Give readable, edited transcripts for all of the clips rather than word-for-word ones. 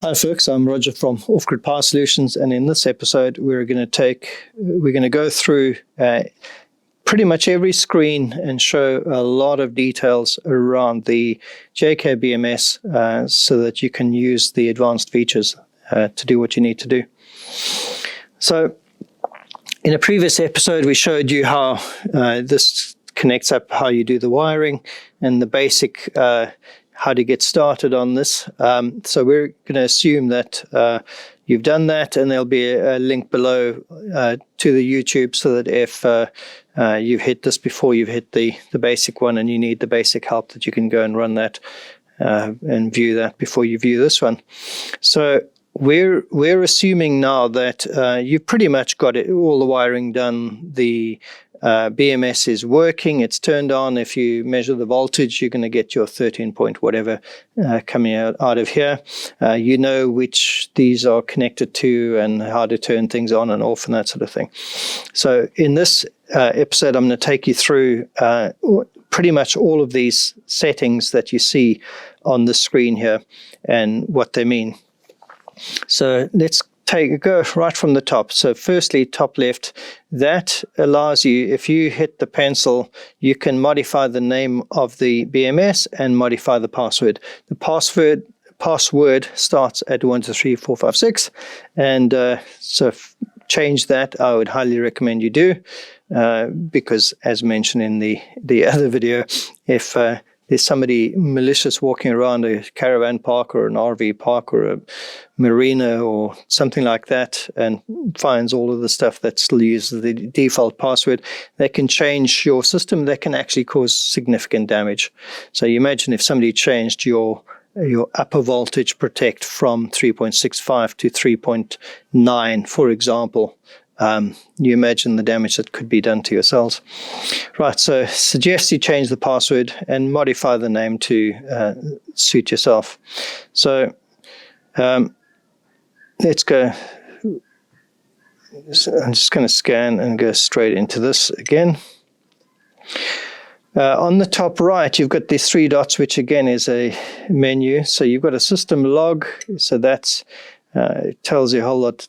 Hi folks, I'm Roger from Offgrid Power Solutions, and in this episode we're going to go through pretty much every screen and show a lot of details around the JK BMS so that you can use the advanced features to do what you need to do. So in a previous episode we showed you how this connects up, how you do the wiring and the basic how to get started on this. So we're going to assume that you've done that, and there'll be a link below to the YouTube so that if you've hit this before you've hit the basic one and you need the basic help, that you can go and run that and view that before you view this one. So we're assuming now that you've pretty much got all the wiring done. The BMS is working, it's turned on. If you measure the voltage, you're going to get your 13 point whatever coming out of here. You know which these are connected to and how to turn things on and off and that sort of thing. So in this episode, I'm going to take you through pretty much all of these settings that you see on the screen here and what they mean. So let's go right from the top. So firstly, top left, that allows you, if you hit the pencil, you can modify the name of the BMS and modify the password. The password starts at 123456, and so change that. I would highly recommend you do, because as mentioned in the other video, if there's somebody malicious walking around a caravan park or an RV park or a marina or something like that and finds all of the stuff that still uses the default password, they can change your system. They can actually cause significant damage. So you imagine if somebody changed your upper voltage protect from 3.65 to 3.9, for example, you imagine the damage that could be done to your cells. Right, so suggest you change the password and modify the name to suit yourself. So let's go. I'm just going to scan and go straight into this again. On the top right, you've got these three dots, which again is a menu. So you've got a system log, so that's it tells you a whole lot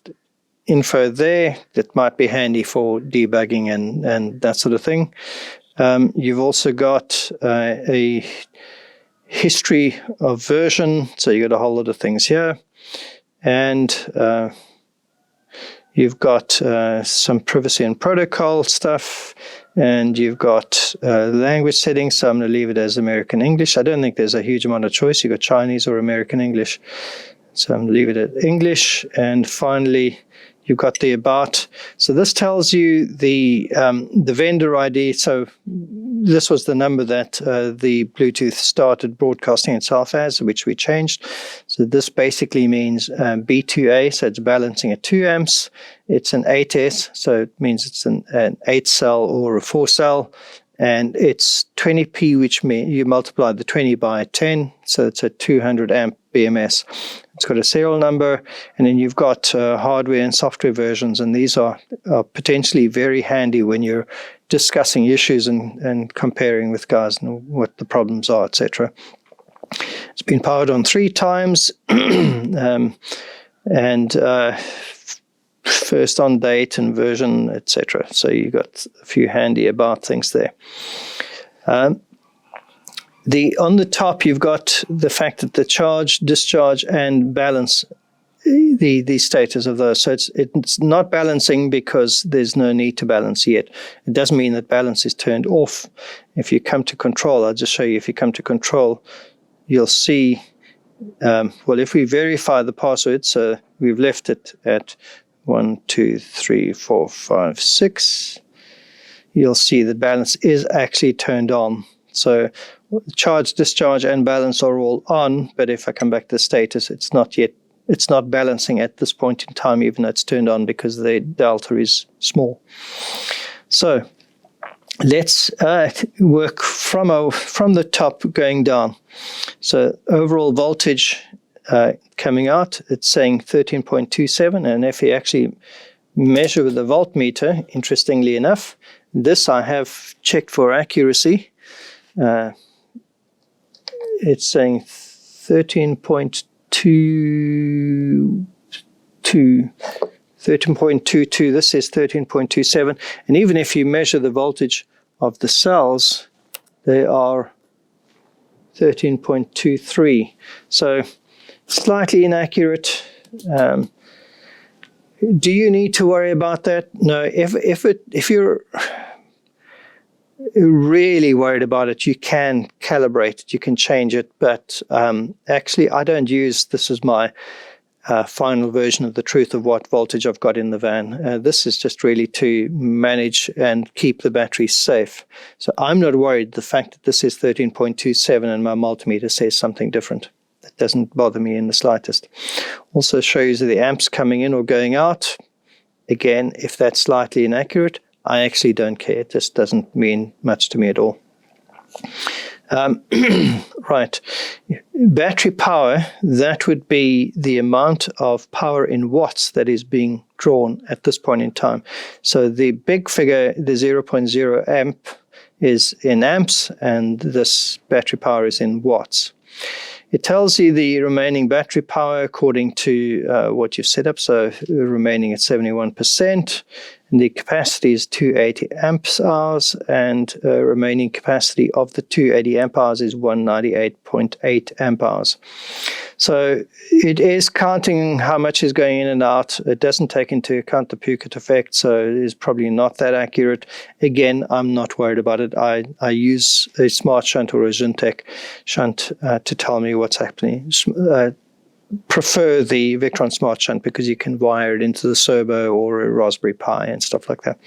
info there that might be handy for debugging and that sort of thing. You've also got a history of version, so you've got a whole lot of things here. And you've got some privacy and protocol stuff, and you've got language settings, so I'm going to leave it as American English. I don't think there's a huge amount of choice. You've got Chinese or American English, so I'm going to leave it at English. And finally, you've got the about. So this tells you the vendor ID. So this was the number that the Bluetooth started broadcasting itself as, which we changed. So this basically means B2A, so it's balancing at 2 amps. It's an 8S, so it means it's an 8 cell or a 4 cell. And it's 20P, which means you multiply the 20 by 10, so it's a 200 amp BMS. It's got a serial number, and then you've got hardware and software versions, and these are potentially very handy when you're discussing issues and comparing with guys and what the problems are, etc. It's been powered on 3 times, and first on date and version, etc. So you've got a few handy about things there. On the top, you've got the fact that the charge, discharge, and balance, the status of those. So it's not balancing because there's no need to balance yet. It doesn't mean that balance is turned off. If you come to control, I'll just show you. If you come to control, you'll see, well, if we verify the password, so we've left it at 1, 2, 3, 4, 5, 6, you'll see that balance is actually turned on. So charge, discharge, and balance are all on, but if I come back to the status, it's not balancing at this point in time, even though it's turned on, because the delta is small. So let's work from the top going down. So overall voltage coming out, it's saying 13.27, and if you actually measure with the voltmeter, interestingly enough, this I have checked for accuracy. It's saying 13.2 13.22, this is 13.27, and even if you measure the voltage of the cells, they are 13.23, so slightly inaccurate. Do you need to worry about that? No. If you're really worried about it, you can calibrate it, you can change it, but actually I don't use this as my final version of the truth of what voltage I've got in the van. This is just really to manage and keep the battery safe. So I'm not worried. The fact that this is 13.27 and my multimeter says something different, that doesn't bother me in the slightest. Also shows the amps coming in or going out. Again, if that's slightly inaccurate, I actually don't care. It just doesn't mean much to me at all. Right. Battery power, that would be the amount of power in watts that is being drawn at this point in time. So the big figure, the 0.0 amp, is in amps, and this battery power is in watts. It tells you the remaining battery power according to what you've set up, so remaining at 71%. And the capacity is 280 amp hours, and remaining capacity of the 280 amp hours is 198.8 amp hours. So it is counting how much is going in and out. It doesn't take into account the Peugeot effect, so it is probably not that accurate. Again, I'm not worried about it. I use a smart shunt or a Syntec shunt to tell me what's happening. Prefer the Victron Smart Shunt because you can wire it into the Serbo or a Raspberry Pi and stuff like that.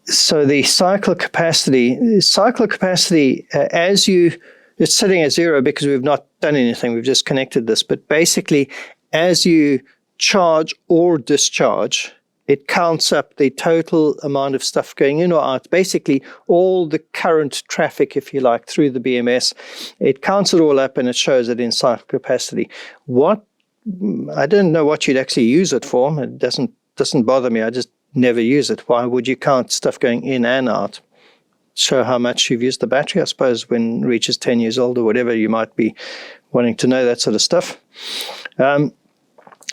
So the cycle capacity, as it's sitting at 0 because we've not done anything, we've just connected this, but basically as you charge or discharge, it counts up the total amount of stuff going in or out, basically all the current traffic, if you like, through the BMS. It counts it all up and it shows it in cycle capacity. I don't know what you'd actually use it for. It doesn't bother me. I just never use it. Why would you count stuff going in and out? Show how much you've used the battery, I suppose, when it reaches 10 years old or whatever, you might be wanting to know that sort of stuff.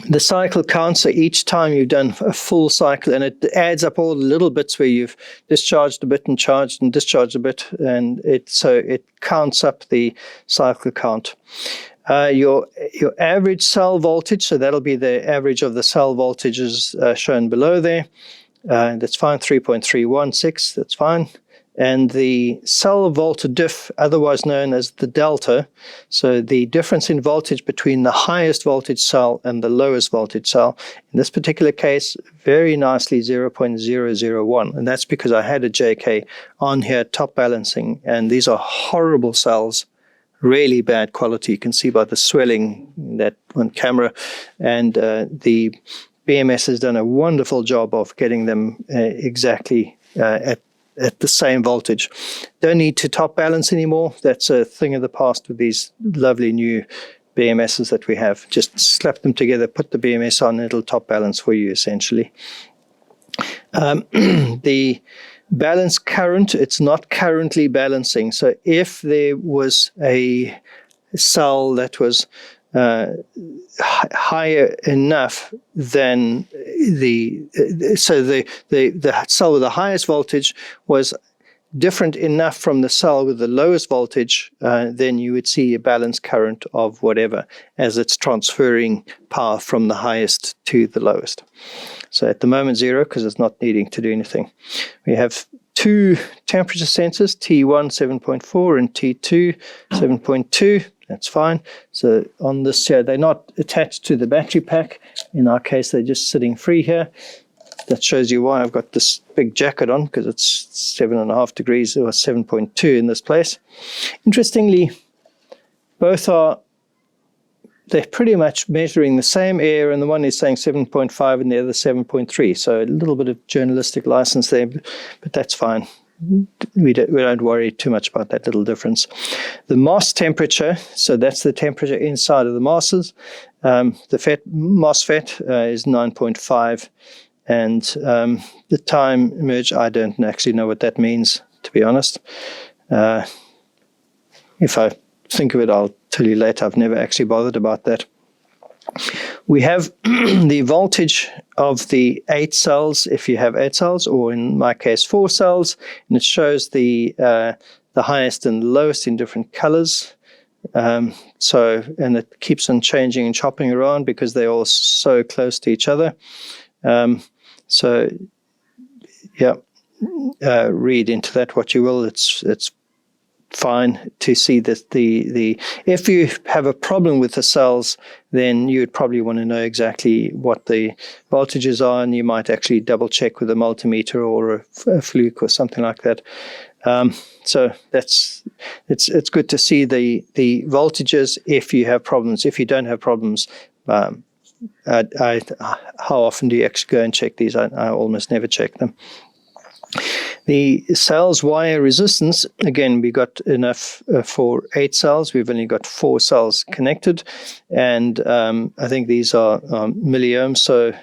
The cycle counts, so each time you've done a full cycle, and it adds up all the little bits where you've discharged a bit and charged and discharged a bit, and so it counts up the cycle count. Your average cell voltage, so that'll be the average of the cell voltages shown below there. That's fine, 3.316, that's fine. And the cell volt diff, otherwise known as the delta, so the difference in voltage between the highest voltage cell and the lowest voltage cell, in this particular case, very nicely 0.001. And that's because I had a JK on here top balancing, and these are horrible cells, really bad quality. You can see by the swelling that on camera, and the BMS has done a wonderful job of getting them exactly at the same voltage. Don't need to top balance anymore. That's a thing of the past with these lovely new BMSs that we have. Just slap them together, put the BMS on, it'll top balance for you essentially. The balance current, it's not currently balancing. So if there was a cell that was higher enough than the cell with the highest voltage was different enough from the cell with the lowest voltage, then you would see a balanced current of whatever as it's transferring power from the highest to the lowest. So at the moment 0 because it's not needing to do anything. We have two temperature sensors, T1 7.4 and T2 7.2. That's fine. So on this here, they're not attached to the battery pack. In our case, they're just sitting free here. That shows you why I've got this big jacket on, because it's 7.5 degrees or 7.2 in this place. Interestingly, they're pretty much measuring the same air, and the one is saying 7.5 and the other 7.3. So a little bit of journalistic license there, but that's fine. We don't worry too much about that little difference. The MOS temperature, so that's the temperature inside of the MOSs. The MOSFET is 9.5, and the time merge, I don't actually know what that means, to be honest. if I think of it, I'll tell you later. I've never actually bothered about that. We have the voltage of the 8 cells, if you have 8 cells, or in my case 4 cells, and it shows the highest and lowest in different colors. And it keeps on changing and chopping around because they're all so close to each other. Read into that what you will. It's fine to see that if you have a problem with the cells, then you would probably want to know exactly what the voltages are, and you might actually double check with a multimeter or a fluke or something like that. So it's good to see the voltages if you have problems. If you don't have problems, how often do you actually go and check these? I almost never check them. The cells wire resistance, again, we got enough for 8 cells. We've only got 4 cells connected, and I think these are milliohms. So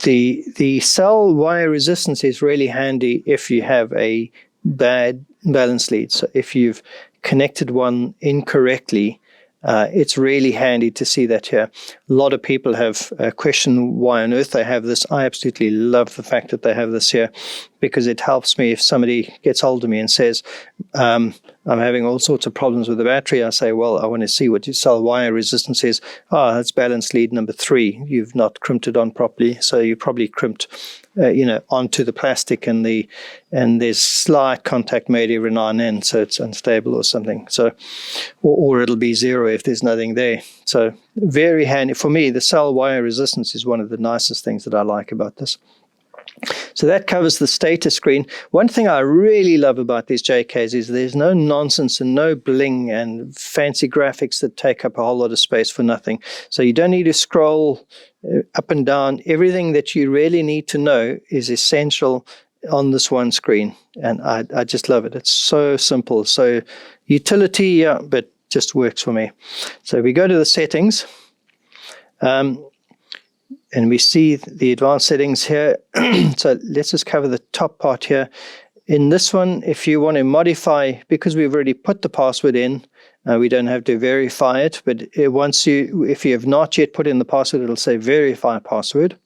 the cell wire resistance is really handy if you have a bad balance lead. So if you've connected one incorrectly, it's really handy to see that here. A lot of people have questioned why on earth they have this. I absolutely love the fact that they have this here, because it helps me if somebody gets hold of me and says, I'm having all sorts of problems with the battery. I say, well, I want to see what your cell wire resistance is. That's balance lead number 3. You've not crimped it on properly, so you probably crimped onto the plastic, and there's slight contact made every now and then, so it's unstable or something. So, or it'll be 0 if there's nothing there. So very handy. For me, the cell wire resistance is one of the nicest things that I like about this. So that covers the status screen. One thing I really love about these JKs is there's no nonsense and no bling and fancy graphics that take up a whole lot of space for nothing. So you don't need to scroll up and down. Everything that you really need to know is essential on this one screen. And I just love it. It's so simple. So utility, yeah, but just works for me. So we go to the settings. And we see the advanced settings here. So let's just cover the top part here. In this one, if you want to modify, because we've already put the password in, we don't have to verify it. But if you have not yet put in the password, it'll say verify password.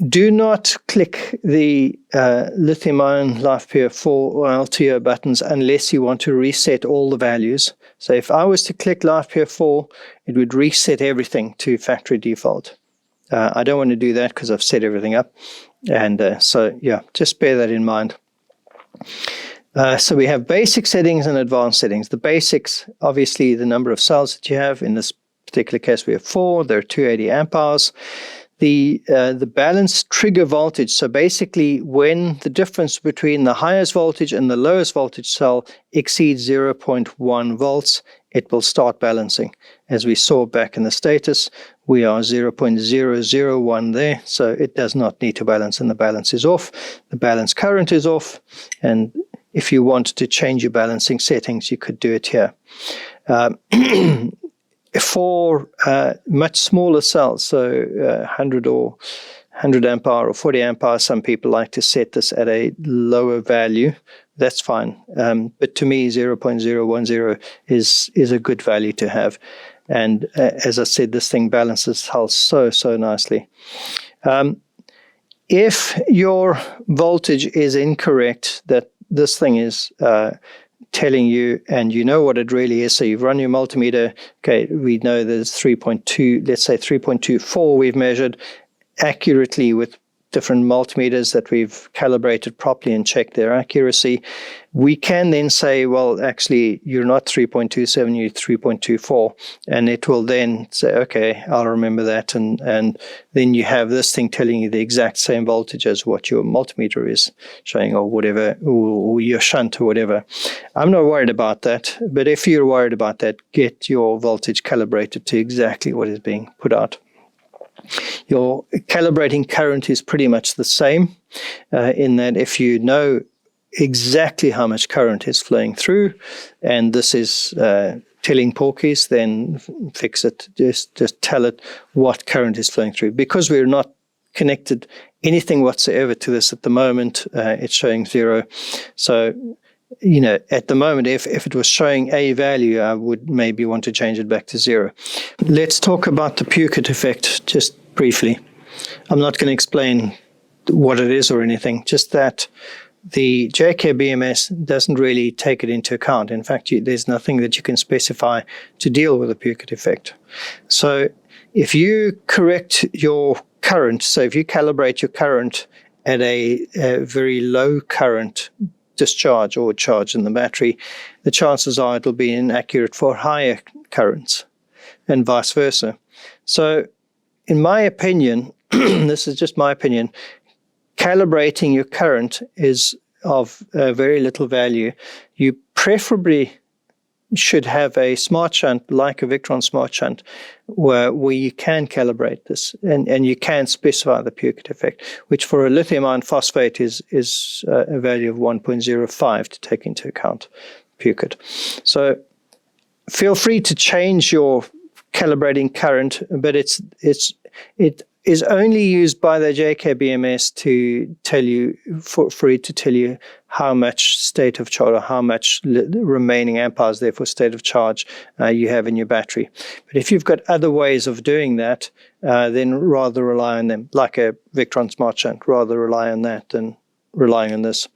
Do not click the lithium-ion LiFePure 4 or LTO buttons unless you want to reset all the values. So if I was to click LiFePure 4, it would reset everything to factory default. I don't want to do that because I've set everything up. And so, yeah, just bear that in mind. So we have basic settings and advanced settings. The basics, obviously, the number of cells that you have. In this particular case, we have 4. They're 280 amp hours. The balance trigger voltage, so basically when the difference between the highest voltage and the lowest voltage cell exceeds 0.1 volts, it will start balancing. As we saw back in the status, we are 0.001 there, so it does not need to balance, and the balance is off. The balance current is off, and if you wanted to change your balancing settings, you could do it here. For much smaller cells, so 100 or 100 amp hour or 40 amp hour, some people like to set this at a lower value. That's fine. But to me, 0.010 is a good value to have. And as I said, this thing balances health so nicely. If your voltage is incorrect, that this thing is telling you, and you know what it really is. So you've run your multimeter. Okay, we know there's 3.2, let's say 3.24 we've measured accurately with different multimeters that we've calibrated properly and checked their accuracy. We can then say, well, actually, you're not 3.27, you're 3.24. And it will then say, okay, I'll remember that. And then you have this thing telling you the exact same voltage as what your multimeter is showing, or whatever, or your shunt or whatever. I'm not worried about that. But if you're worried about that, get your voltage calibrated to exactly what is being put out. Your calibrating current is pretty much the same in that if you know exactly how much current is flowing through, and this is telling porkies, then fix it. Just tell it what current is flowing through. Because we're not connected anything whatsoever to this at the moment, it's showing 0. So at the moment, if it was showing a value, I would maybe want to change it back to 0. Let's talk about the Puckett effect just briefly. I'm not going to explain what it is or anything, just that the JK BMS doesn't really take it into account. In fact, there's nothing that you can specify to deal with the Puckett effect. So if you correct your current, so if you calibrate your current at a very low current discharge or charge in the battery, the chances are it'll be inaccurate for higher currents and vice versa. So in my opinion, this is just my opinion, calibrating your current is of very little value. You preferably should have a smart shunt like a Victron smart shunt where you can calibrate this and you can specify the Puckett effect, which for a lithium iron phosphate is a value of 1.05 to take into account Puckett. So feel free to change your calibrating current, but it is only used by the JK BMS to tell you, for it to tell you how much state of charge or how much remaining amp hours there for state of charge you have in your battery. But if you've got other ways of doing that, then rather rely on them, like a Victron Smart Shunt, rather rely on that than relying on this.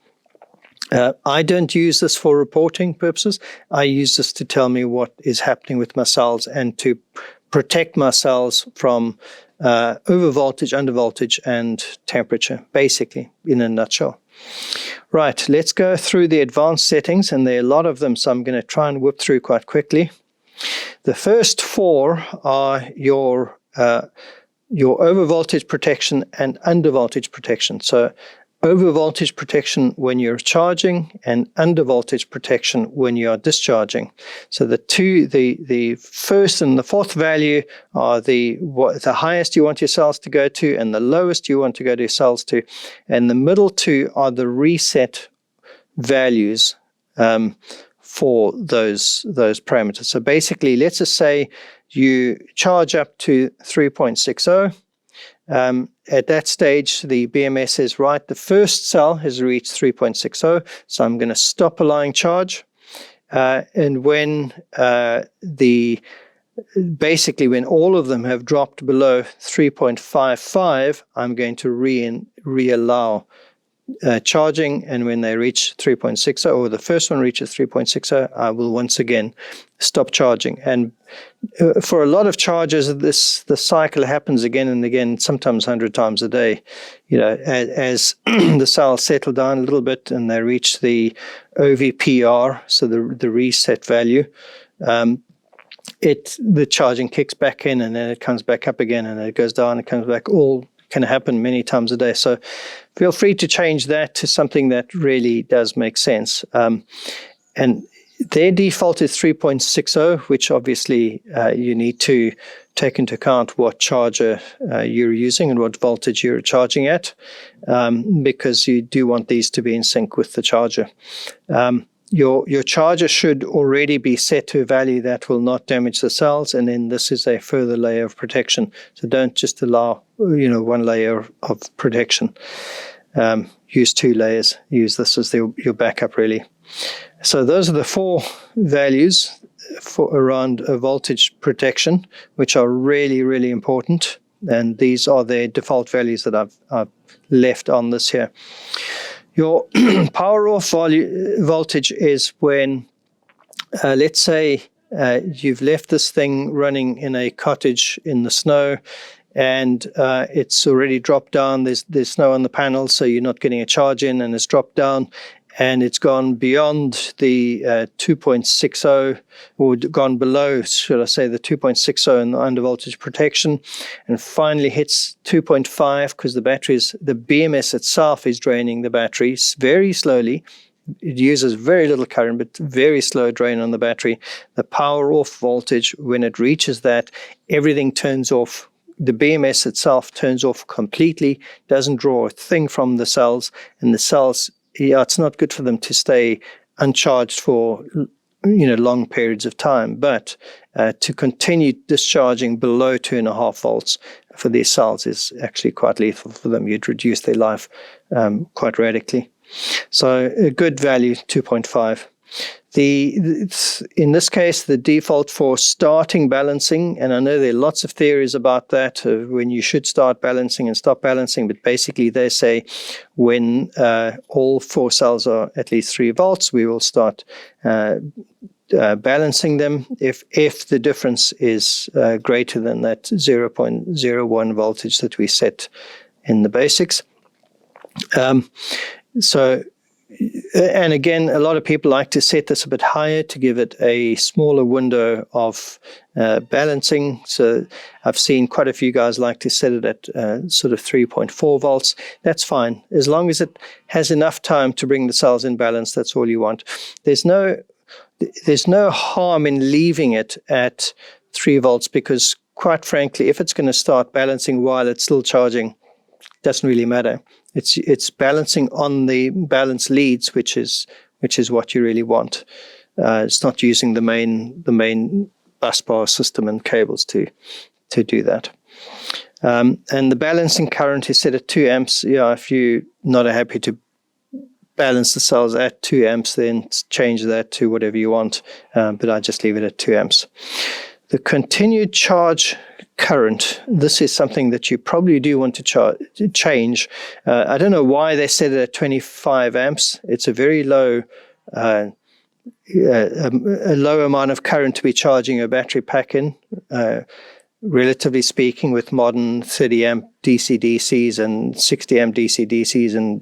I don't use this for reporting purposes. I use this to tell me what is happening with my cells and to protect my cells from over voltage, under voltage, and temperature, basically, in a nutshell. Right, let's go through the advanced settings, and there are a lot of them, so I'm going to try and whip through quite quickly. The first 4 are your over voltage protection and under voltage protection. So over voltage protection when you're charging and under voltage protection when you are discharging. So the first and the fourth value are the highest you want your cells to go to and the lowest you want to go to your cells to. And the middle 2 are the reset values for those parameters. So basically, let's just say you charge up to 3.60. At that stage, the BMS says, right, the first cell has reached 3.60, so I'm going to stop allowing charge. And when basically when all of them have dropped below 3.55, I'm going to re-allow charging, and when they reach 3.60, or the first one reaches 3.60, I will once again stop charging. And for a lot of chargers, the cycle happens again and again, sometimes 100 times a day. As the cells settle down a little bit and they reach the OVPR, so the reset value, the charging kicks back in, and then it comes back up again, and it goes down, it comes back. All can happen many times a day. So feel free to change that to something that really does make sense. And their default is 3.60, which obviously you need to take into account what charger you're using and what voltage you're charging at, because you do want these to be in sync with the charger. Your charger should already be set to a value that will not damage the cells, and then this is a further layer of protection. So don't just allow one layer of protection. Use 2 layers. Use this as your backup, really. So those are the 4 values for around a voltage protection, which are really, really important. And these are the default values that I've left on this here. Your power off voltage is when, let's say, you've left this thing running in a cottage in the snow, and it's already dropped down. There's snow on the panel, so you're not getting a charge in, and it's dropped down, and it's gone beyond the 2.60, or gone below, should I say, the 2.60 in the under voltage protection, and finally hits 2.5 because the BMS itself is draining the battery very slowly. It uses very little current, but very slow drain on the battery. The power off voltage, when it reaches that, everything turns off. The BMS itself turns off completely, doesn't draw a thing from the cells, and the cells, it's not good for them to stay uncharged for long periods of time, but to continue discharging below 2.5 volts for these cells is actually quite lethal for them. You'd reduce their life quite radically. So a good value, 2.5. In this case, the default for starting balancing, and I know there are lots of theories about that, when you should start balancing and stop balancing, but basically they say when all 4 cells are at least 3 volts, we will start balancing them if the difference is greater than that 0.01 voltage that we set in the basics. And again, a lot of people like to set this a bit higher to give it a smaller window of balancing. So I've seen quite a few guys like to set it at sort of 3.4 volts. That's fine. As long as it has enough time to bring the cells in balance, that's all you want. There's no harm in leaving it at 3 volts because, quite frankly, if it's going to start balancing while it's still charging, it doesn't really matter. It's balancing on the balance leads, which is what you really want. It's not using the main bus bar system and cables to do that. And the balancing current is set at 2 amps. Yeah, if you're not happy to balance the cells at 2 amps, then change that to whatever you want. But I just leave it at 2 amps. The continued charge current, this is something that you probably do want to change. I don't know why they set it at 25 amps. It's a very low, a low amount of current to be charging a battery pack in, relatively speaking, with modern 30 amp DC-DCs and 60 amp DC-DCs and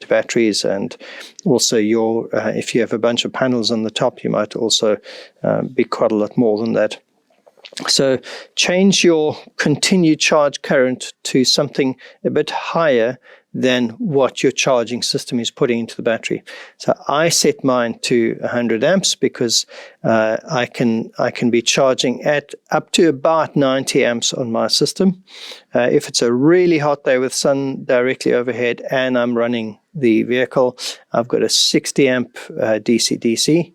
batteries, and also if you have a bunch of panels on the top, you might also be quite a lot more than that. So change your continued charge current to something a bit higher than what your charging system is putting into the battery. So I set mine to 100 amps because I can be charging at up to about 90 amps on my system. If it's a really hot day with sun directly overhead and I'm running the vehicle, I've got a 60 amp DC-DC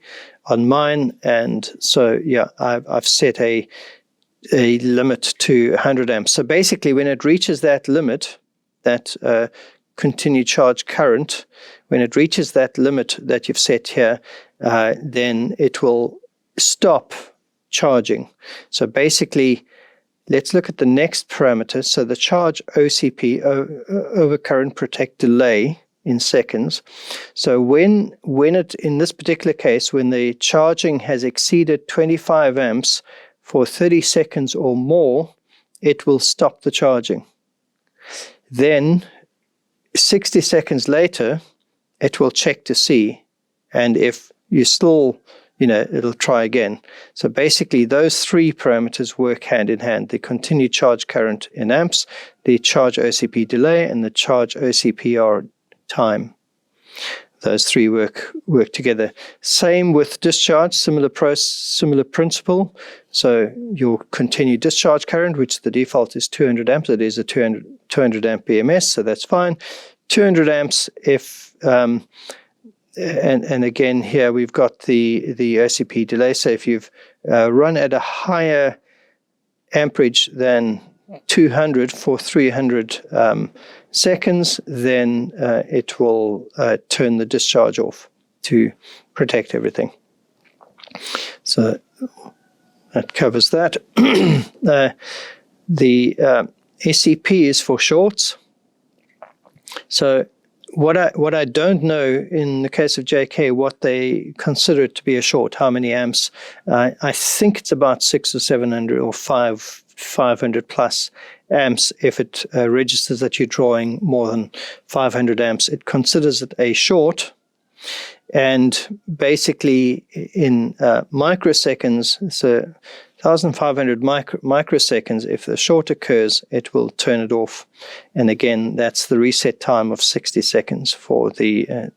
on mine, and so yeah, I've set a limit to 100 amps. So basically, when it reaches that limit, that continued charge current, when it reaches that limit that you've set here, then it will stop charging. So basically, let's look at the next parameter. So the charge OCP, over current protect delay, in seconds. So when it, in this particular case, when the charging has exceeded 25 amps for 30 seconds or more, it will stop the charging. Then 60 seconds later, it will check to see, and if you still, it'll try again. So basically those 3 parameters work hand in hand: the continued charge current in amps, the charge OCP delay, and the charge OCPR time. Those 3 work together. Same with discharge, similar principle. So your continued discharge current, which the default is 200 amps, it is a 200 amp BMS, so that's fine. 200 amps if, and again here we've got the OCP delay. So if you've run at a higher amperage than 200 for 300 seconds, then it will turn the discharge off to protect everything. So that covers that. The SCP is for shorts. So what I don't know in the case of JK, what they consider it to be a short, how many amps. I think it's about 600 or 700 or 500 plus amps. If it registers that you're drawing more than 500 amps, it considers it a short. And basically in microseconds, so 1,500 microseconds, if the short occurs, it will turn it off. And again, that's the reset time of 60 seconds for the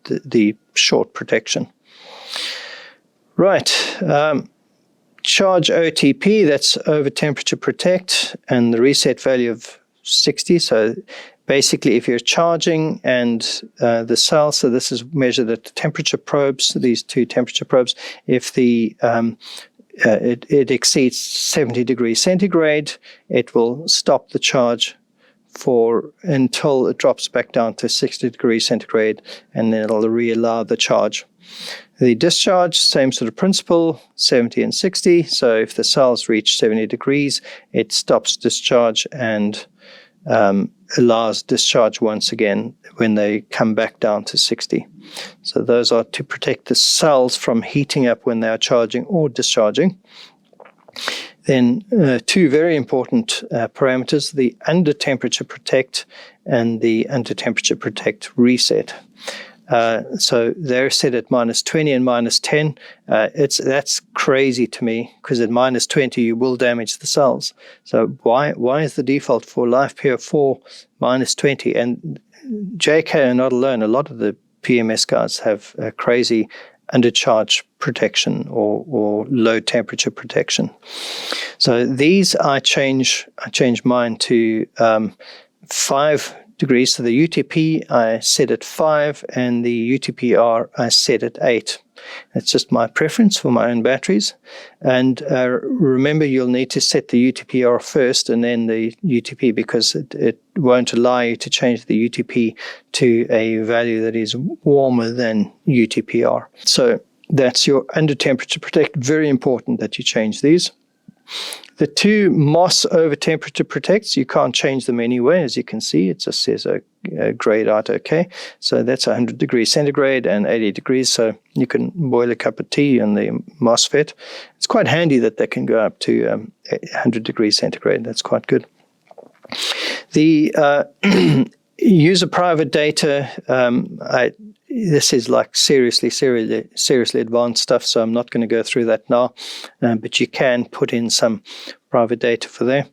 short protection. Right. Charge OTP, that's over temperature protect, and the reset value of 60. So basically, if you're charging and the cell, so this is measured at the temperature probes, these 2 temperature probes, if the it exceeds 70 degrees centigrade, it will stop the charge until it drops back down to 60 degrees centigrade, and then it'll reallow the charge. The discharge, same sort of principle, 70 and 60. So if the cells reach 70 degrees, it stops discharge and allows discharge once again when they come back down to 60. So those are to protect the cells from heating up when they are charging or discharging. Then two very important parameters, the under temperature protect and the under temperature protect reset. So they're set at -20 and -10. That's crazy to me, because at -20 you will damage the cells. So why is the default for Life PR4 -20? And JK are not alone. A lot of the PMS guys have crazy undercharge protection or low temperature protection. So these I change mine to 5 degrees. So the UTP I set at 5 and the UTPR I set at 8. That's just my preference for my own batteries. And remember, you'll need to set the UTPR first and then the UTP, because it won't allow you to change the UTP to a value that is warmer than UTPR. So that's your under temperature protect. Very important that you change these. The two MOS over temperature protects, you can't change them anyway. As you can see, it just says grayed out okay. So that's 100 degrees centigrade and 80 degrees. So you can boil a cup of tea in the MOSFET. It's quite handy that they can go up to 100 degrees centigrade. That's quite good. The user private data, this is like seriously advanced stuff, so I'm not going to go through that now, but you can put in some private data for there.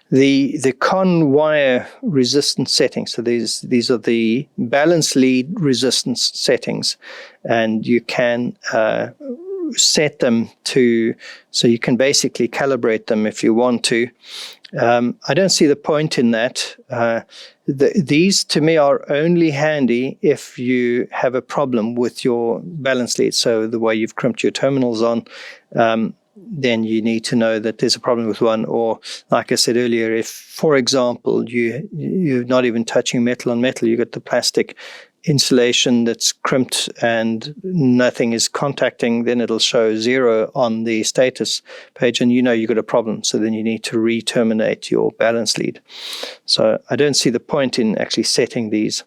The con wire resistance settings, so these are the balance lead resistance settings, and you can set them to, so you can basically calibrate them if you want to. I don't see the point in that. These to me are only handy if you have a problem with your balance lead. So the way you've crimped your terminals on, then you need to know that there's a problem with one. Or like I said earlier, if, for example, you're not even touching metal on metal, you got the plastic insulation that's crimped and nothing is contacting, then it'll show 0 on the status page, and you know you've got a problem. So then you need to re-terminate your balance lead. So I don't see the point in actually setting these.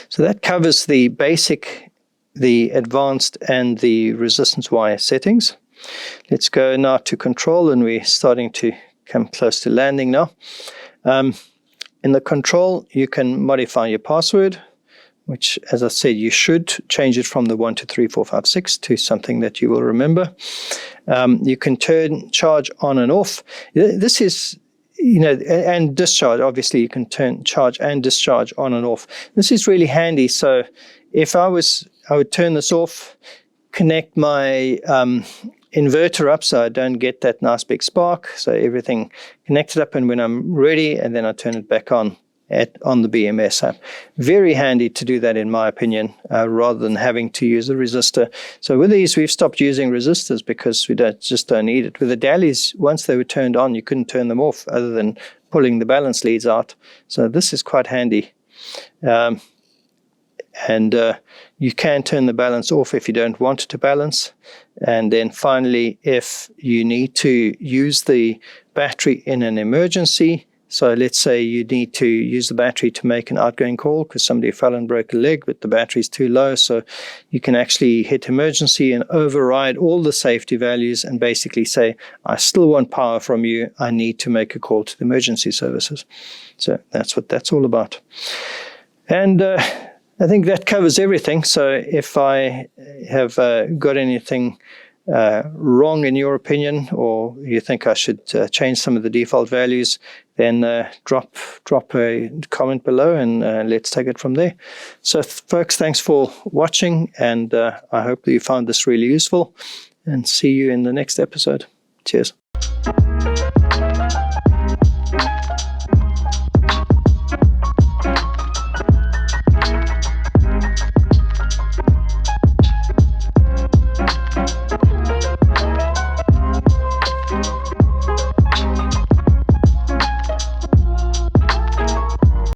So that covers the basic, the advanced, and the resistance wire settings. Let's go now to control, and we're starting to come close to landing now. In the control, you can modify your password, which, as I said, you should change it from the 1, 2, 3, 4, 5, 6 to something that you will remember. You can turn charge on and off. This is, and discharge. Obviously, you can turn charge and discharge on and off. This is really handy. So if I would turn this off, connect my inverter up so I don't get that nice big spark. So everything connected up, and when I'm ready, and then I turn it back on the BMS app. Very handy to do that, in my opinion, rather than having to use a resistor. So with these, we've stopped using resistors because we just don't need it. With the Dallies, once they were turned on, you couldn't turn them off other than pulling the balance leads out. So this is quite handy. And you can turn the balance off if you don't want it to balance. And then finally, if you need to use the battery in an emergency, so let's say you need to use the battery to make an outgoing call because somebody fell and broke a leg, but the battery's too low. So you can actually hit emergency and override all the safety values and basically say, I still want power from you. I need to make a call to the emergency services. So that's what that's all about. And I think that covers everything. So if I have got anything wrong in your opinion, or you think I should change some of the default values, then drop a comment below, and let's take it from there. So folks, thanks for watching, and I hope that you found this really useful, and see you in the next episode. Cheers.